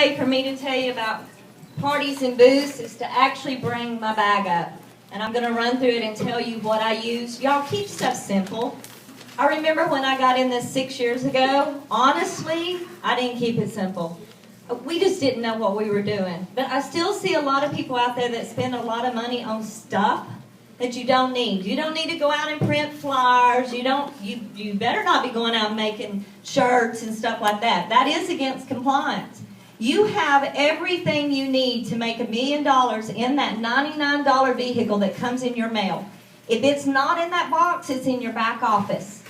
way for me to tell you about parties and booths is to actually bring my bag up. And I'm going to run through it and tell you what I use. Y'all keep stuff simple. I remember when I got in this 6 years ago, honestly, I didn't keep it simple. We just didn't know what we were doing. But I still see a lot of people out there that spend a lot of money on stuff that you don't need. You don't need to go out and print flyers. You better not be going out and making shirts and stuff like that. That is against compliance. You have everything you need to make $1 million in that $99 vehicle that comes in your mail. If it's not in that box, it's in your back office.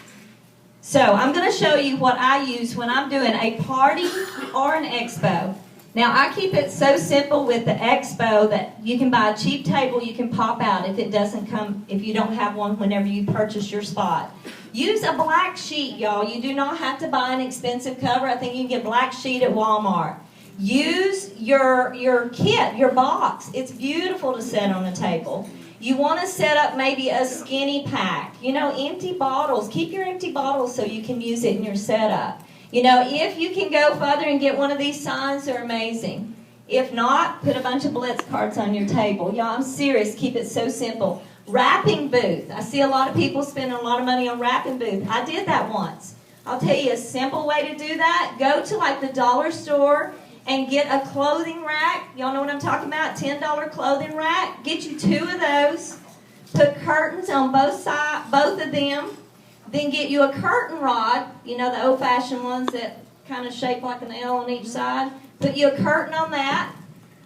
So I'm going to show you what I use when I'm doing a party or an expo. Now I keep it so simple with the expo that you can buy a cheap table you can pop out if you don't have one whenever you purchase your spot. Use a black sheet, y'all. You do not have to buy an expensive cover. I think you can get a black sheet at Walmart. Use your kit, your box. It's beautiful to set on a table. You want to set up maybe a skinny pack. Empty bottles. Keep your empty bottles so you can use it in your setup. If you can go further and get one of these signs, they're amazing. If not, put a bunch of Blitz cards on your table. Y'all, I'm serious. Keep it so simple. Wrapping booth. I see a lot of people spending a lot of money on wrapping booth. I did that once. I'll tell you a simple way to do that. Go to like the dollar store and get a clothing rack. Y'all know what I'm talking about? $10 clothing rack. Get you 2 of those. Put curtains on both of them. Then get you a curtain rod. The old-fashioned ones that kind of shape like an L on each side. Put you a curtain on that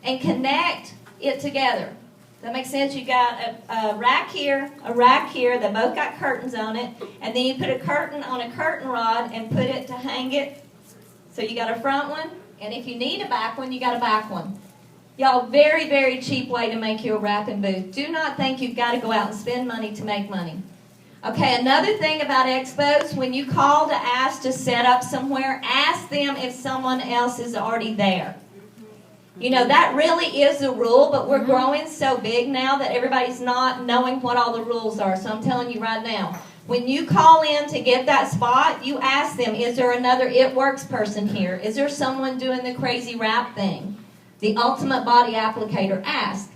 and connect it together. That makes sense? You got a rack here, that both got curtains on it. And then you put a curtain on a curtain rod and put it to hang it. So you got a front one. And if you need a back one, you got a back one. Y'all, very, very cheap way to make you a wrapping booth. Do not think you've got to go out and spend money to make money. Okay, another thing about expos, when you call to ask to set up somewhere, ask them if someone else is already there. That really is the rule, but we're growing so big now that everybody's not knowing what all the rules are. So I'm telling you right now. When you call in to get that spot, you ask them, is there another It Works person here? Is there someone doing the crazy wrap thing? The ultimate body applicator, ask.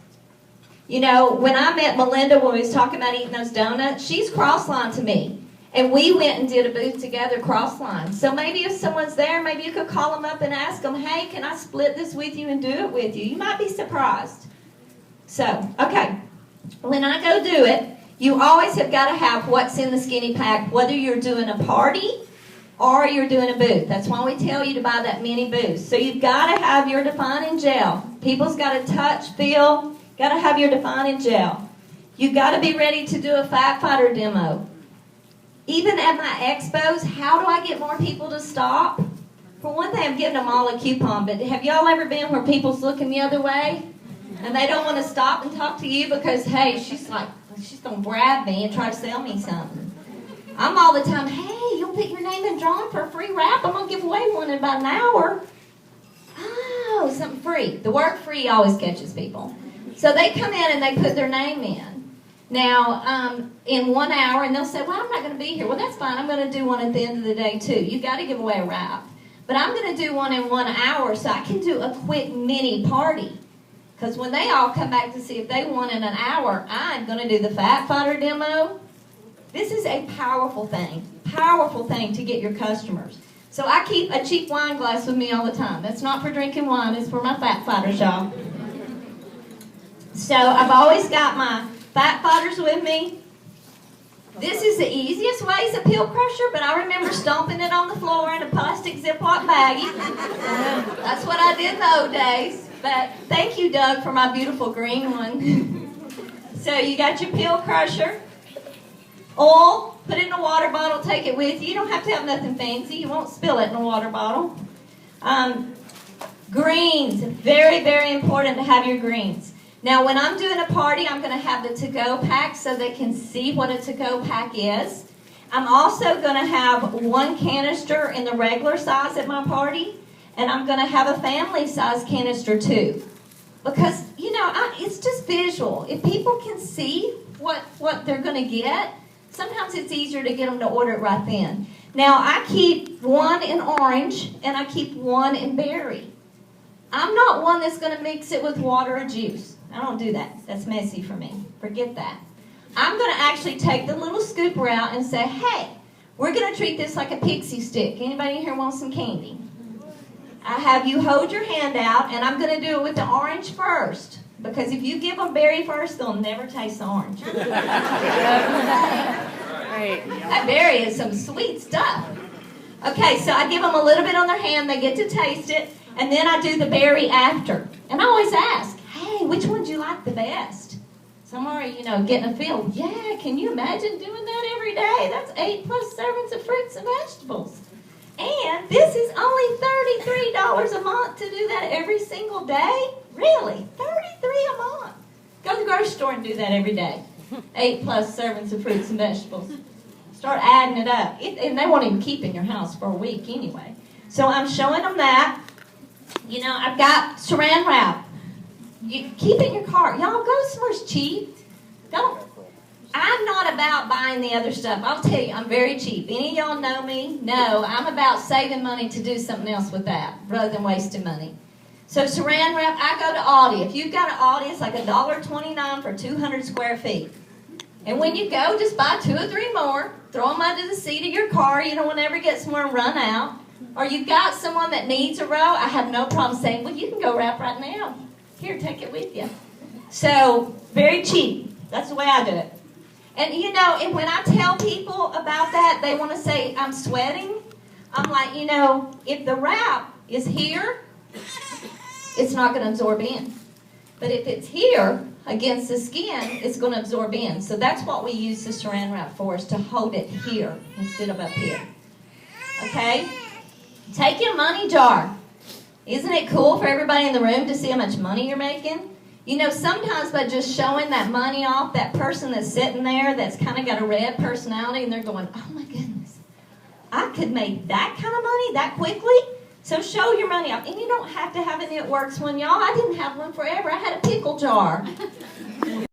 When I met Melinda when we was talking about eating those donuts, she's cross-lined to me. And we went and did a booth together cross-lined. So maybe if someone's there, maybe you could call them up and ask them, hey, can I split this with you and do it with you? You might be surprised. So, okay. When I go do it, you always have got to have what's in the skinny pack, whether you're doing a party or you're doing a booth. That's why we tell you to buy that mini booth. So you've got to have your defining gel. People's got to touch, feel, got to have your defining gel. You've got to be ready to do a Fat Fighter demo. Even at my expos, how do I get more people to stop? For one thing, I'm giving them all a coupon, but have y'all ever been where people's looking the other way? And they don't want to stop and talk to you because, hey, she's going to grab me and try to sell me something. I'm all the time, hey, you'll put your name in drawing for a free wrap. I'm going to give away one in about an hour. Oh, something free. The word free always catches people. So they come in and they put their name in. Now, in 1 hour, and they'll say, well, I'm not going to be here. Well, that's fine. I'm going to do one at the end of the day, too. You've got to give away a wrap. But I'm going to do one in 1 hour so I can do a quick mini party. Because when they all come back to see if they want in an hour, I'm going to do the Fat Fighter demo. This is a powerful thing to get your customers. So I keep a cheap wine glass with me all the time. That's not for drinking wine. It's for my Fat Fighters, y'all. So I've always got my Fat Fighters with me. This is the easiest way is a pill crusher, but I remember stomping it on the floor in a plastic Ziploc baggie. That's what I did in the old days. But thank you, Doug, for my beautiful green one. So you got your pill crusher. Oil, put it in a water bottle, take it with you. You don't have to have nothing fancy. You won't spill it in a water bottle. Greens, very, very important to have your greens. Now, when I'm doing a party, I'm going to have the to-go pack so they can see what a to-go pack is. I'm also going to have 1 canister in the regular size at my party. And I'm going to have a family-size canister, too. Because, it's just visual. If people can see what they're going to get, sometimes it's easier to get them to order it right then. Now, I keep 1 in orange, and I keep 1 in berry. I'm not one that's going to mix it with water or juice. I don't do that. That's messy for me. Forget that. I'm going to actually take the little scooper out and say, hey, we're going to treat this like a pixie stick. Anybody in here want some candy? I have you hold your hand out, and I'm going to do it with the orange first. Because if you give them berry first, they'll never taste the orange. That berry is some sweet stuff. Okay, so I give them a little bit on their hand. They get to taste it. And then I do the berry after. And I always ask, hey, which one do you like the best? Some are, getting a feel. Yeah, can you imagine doing that every day? That's 8+ servings of fruits and vegetables. And this is only $33 a month to do that every single day? Really? $33 a month. Go to the grocery store and do that every day. 8+ servings of fruits and vegetables. Start adding it up. And they won't even keep in your house for a week anyway. So I'm showing them that. I've got saran wrap. You keep it in your car. Y'all go somewhere cheap. I'm not about buying the other stuff. I'll tell you, I'm very cheap. Any of y'all know me? No, I'm about saving money to do something else with that rather than wasting money. So saran wrap, I go to Aldi. If you've got an Aldi, it's like $1.29 for 200 square feet. And when you go, just buy 2 or 3 more. Throw them under the seat of your car. You don't want to ever get somewhere and run out. Or you've got someone that needs a row. I have no problem saying, well, you can go wrap right now. Here, take it with you. So, very cheap. That's the way I do it. And, and when I tell people about that, they want to say, I'm sweating. I'm like, if the wrap is here, it's not going to absorb in. But if it's here against the skin, it's going to absorb in. So that's what we use the saran wrap for, is to hold it here instead of up here. Okay? Take your money jar. Isn't it cool for everybody in the room to see how much money you're making? Sometimes by just showing that money off, that person that's sitting there that's kind of got a red personality, and they're going, oh my goodness, I could make that kind of money that quickly? So show your money off. And you don't have to have an It Works one, y'all. I didn't have one forever. I had a pickle jar.